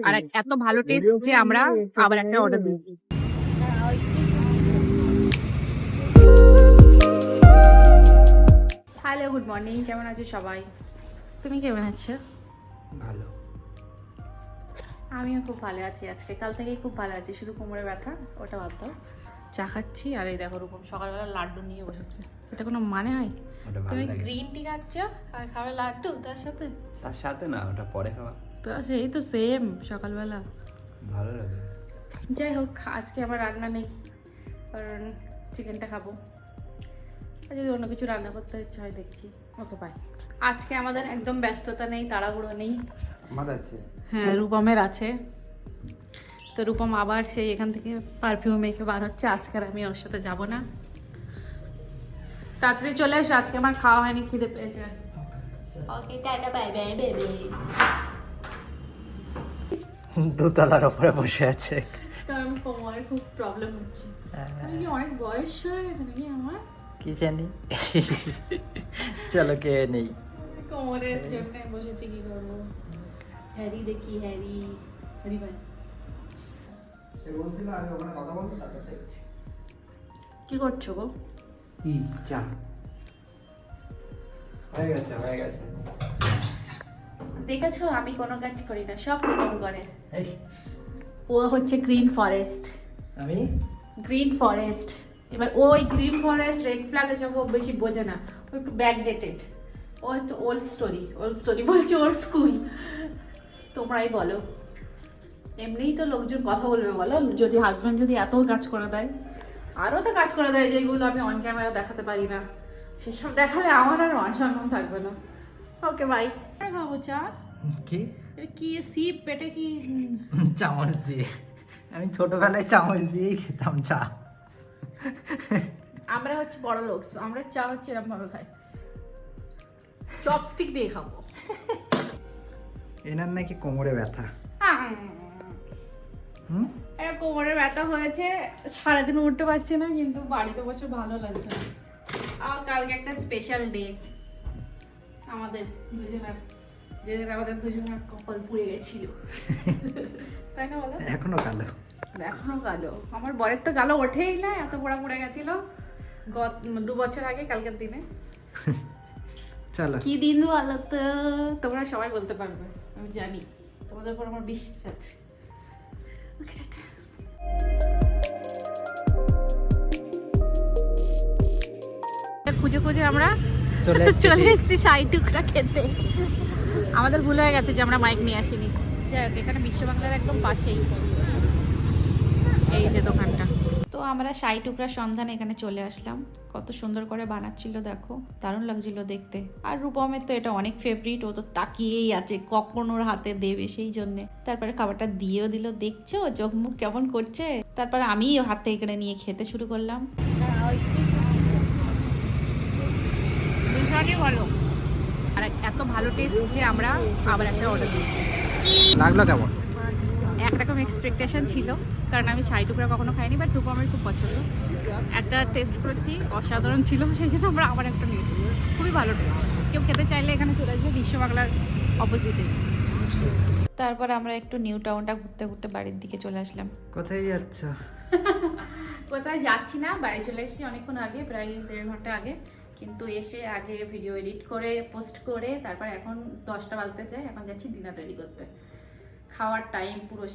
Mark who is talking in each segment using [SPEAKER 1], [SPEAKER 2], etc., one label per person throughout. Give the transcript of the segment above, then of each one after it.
[SPEAKER 1] আর এত ভালো টেস্ট যে আমরা আবার একটা অর্ডার দিয়েছি। হ্যালো, গুড মর্নিং, কেমন আছো সবাই? তুমি কেমন আছো?
[SPEAKER 2] ভালো।
[SPEAKER 1] আমিও খুব ভালো আছি। আজকে কাল থেকেই খুব ভালো আছি, শুধু কোমরে ব্যথা, ওটা বাদ দাও। চা খাচ্ছি আর এই দেখো রূপম সকালবেলা লাড্ডু নিয়ে বসেছে। এটা কোনো মানে হয়?
[SPEAKER 2] ওটা ভালো
[SPEAKER 1] তুমি
[SPEAKER 2] লাগে।
[SPEAKER 1] গ্রিন টি খাচ্ছ আর খাবে লাড্ডু তার সাথে?
[SPEAKER 2] তার সাথে না, ওটা পরে খাওয়া।
[SPEAKER 1] তো সেই তো সেম সকালবেলা।
[SPEAKER 2] ভালো লাগে।
[SPEAKER 1] যাই হোক, আজকে আমার রান্না নেই, কারণ চিকেনটা খাবো। আর যদি অন্য কিছু রান্না করতে ইচ্ছা হয় দেখছি। Okay bye. আজকে আমাদের একদম ব্যস্ততা নেই, তাড়াহুড়ো নেই।
[SPEAKER 2] আমার আছে।
[SPEAKER 1] হ্যাঁ, রূপমের আছে। তো রূপম আবার সেই এখান থেকে পারফিউম মেখে বার হচ্ছে। আজকে আর আমি ওর সাথে যাব না। তাড়াতাড়ি চলে এসো, আজকে আমার খাওয়া হয়নি, খিদে পেয়েছে। ওকে, টাটা, বাই বাই বেবি।
[SPEAKER 2] দোতলার উপরে বসে আছে।
[SPEAKER 1] কারণ কোমরে খুব প্রবলেম হচ্ছে। আমি কি অনেক বয়স হয়ে গেছে নাকি আমার?
[SPEAKER 2] কি জানি। চলো কে নেই।
[SPEAKER 1] কোমরের জন্য বসেছি, কি করবো। হ্যারি দেখি, হ্যারি হ্যারি ভাই কি করছো গো?
[SPEAKER 2] চা হয়ে গেছে, হয়ে গেছে।
[SPEAKER 1] দেখেছো, আমি কোনো কাজ করি না, সব রকম করে।
[SPEAKER 2] এই
[SPEAKER 1] ও হচ্ছে গ্রিন ফরেস্ট।
[SPEAKER 2] আমি
[SPEAKER 1] গ্রিন ফরেস্ট। এবার ওই গ্রিন ফরেস্ট, রেড ফ্ল্যাগ এসব ও বেশি বোঝে না। ও একটু ব্যাকডেটেড, ও একটু ওল্ড স্টোরি বলছে, ওল্ড স্কুল। তোমরাই বলো, এমনিই তো লোকজন কথা বলবে বলো, যদি হাজব্যান্ড যদি এত কাজ করে দেয়। আরও তো কাজ করে দেয় যেগুলো আমি অন ক্যামেরা দেখাতে পারি না। সেসব দেখালে আমার আর মান সম্মান থাকবে না। Okay bye. খাবো চা।
[SPEAKER 2] কি
[SPEAKER 1] এটা কি সিপ পেটে কি?
[SPEAKER 2] চামচ দিয়ে। আমি ছোটবেলায় চামচ দিয়েই খেতাম চা।
[SPEAKER 1] আমরা হচ্ছে বড় লোক, আমরা চা হচ্ছে এরকম ভাবে খাই, চপস্টিক দিয়ে খাবো।
[SPEAKER 2] এনার নাকি কোমরে ব্যথা।
[SPEAKER 1] কোমরে ব্যথা হয়েছে, সারাদিন উঠতে পারছে না, কিন্তু বাড়িতে বসে ভালো লাগছে না। আর কালকে একটা স্পেশাল ডে আমাদের দুজনের, যেদিন আমাদের দুজনের কপাল পুড়ে গেছিল। তাই না বলো?
[SPEAKER 2] এখনো কালো।
[SPEAKER 1] এখনো কালো। আমার বরের তো কালো ওঠেই না, এত পোড়া পুড়ে গেছিল 2 বছর আগে কালকের দিনে।
[SPEAKER 2] চলো।
[SPEAKER 1] কি দিন বলো তো? তোমরা সবাই বলতে পারবে, আমি জানি, তোমাদের উপর আমার বিশ্বাস আছে। খুঁজে খুঁজে আমরা চলে এসেছি শাহী টুকরা খেতে। আমাদের ভুল হয়ে গেছে যে আমরা মাইক নিয়ে আসিনি। যাই হোক, এখানে বিশ্ব বাংলার একদম পাশেই এই যে দোকানটা। তো আমরা শাহী টুকরার সন্ধানে এখানে চলে আসলাম। কত সুন্দর করে বানাচ্ছিল দেখো, দারুণ লাগছিল দেখতে। আর রূপমের তো এটা অনেক ফেভারিট, ও তো তাকিয়েই আছে কখন ওর হাতে দেবে সেই জন্যে। তারপরে খাবারটা দিয়েও দিল, দেখছো চোখ মুখ কেমন করছে। তারপরে আমি ও হাত থেকে নিয়ে খেতে শুরু করলাম। বলো, আর এত ভালো টেস্ট যে আমরা আবার একটা অর্ডার দিয়েছি।
[SPEAKER 2] লাগলো কেমন?
[SPEAKER 1] একরকম এক্সপেকটেশন ছিল, কারণ আমি শাহী টুকরা কখনো খাইনি, বাট টুকু আমার খুব পছন্দ। একটা টেস্ট করেছি, অসাধারণ ছিল, সেই জন্য আমরা আবার একটা নিয়েছি। খুবই ভালো টেস্ট। কেউ খেতে চাইলে এখানে চলে আসবে, বিশ্ব বাংলার অপোজিটে। তারপর আমরা একটু নিউ টাউনটা ঘুরতে ঘুরতে বাড়ির দিকে চলে আসলাম।
[SPEAKER 2] কোথায় যাচ্ছ?
[SPEAKER 1] কোথায় যাচ্ছি না, বাড়ি চলে এসেছি অনেকক্ষণ আগে, প্রায় 1.5 ঘন্টা আগে। কিন্তু এসে আগে ভিডিও এডিট করে পোস্ট করে তারপর এখন 10টা বাজতে চাই, এখন যাচ্ছি ডিনার রেডি করতে। খাওয়ার টাইম পুরো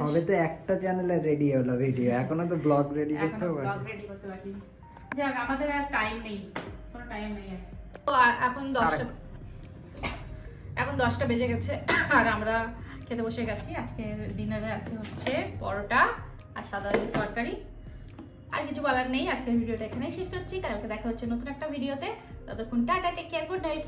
[SPEAKER 2] সবে তো একটা চ্যানেলে রেডি হলো ভিডিও, এখনো তো ব্লগ রেডি করতে হবে।
[SPEAKER 1] ব্লগ রেডি করতে বাকি। যাক, আমাদের আর টাইম নেই, কোনো টাইম নেই আর। তো এখন 10টা বেজে গেছে আর আমরা খেতে বসে গেছি। আজকে ডিনারে আছে হচ্ছে পরোটা আর সাদা তরকারি। আর কিছু বলার নেই, আজকের ভিডিওটা এখানেই শেষ করছি। কালকে দেখা হচ্ছে নতুন একটা ভিডিওতে। ততক্ষণ tata, take care, good night.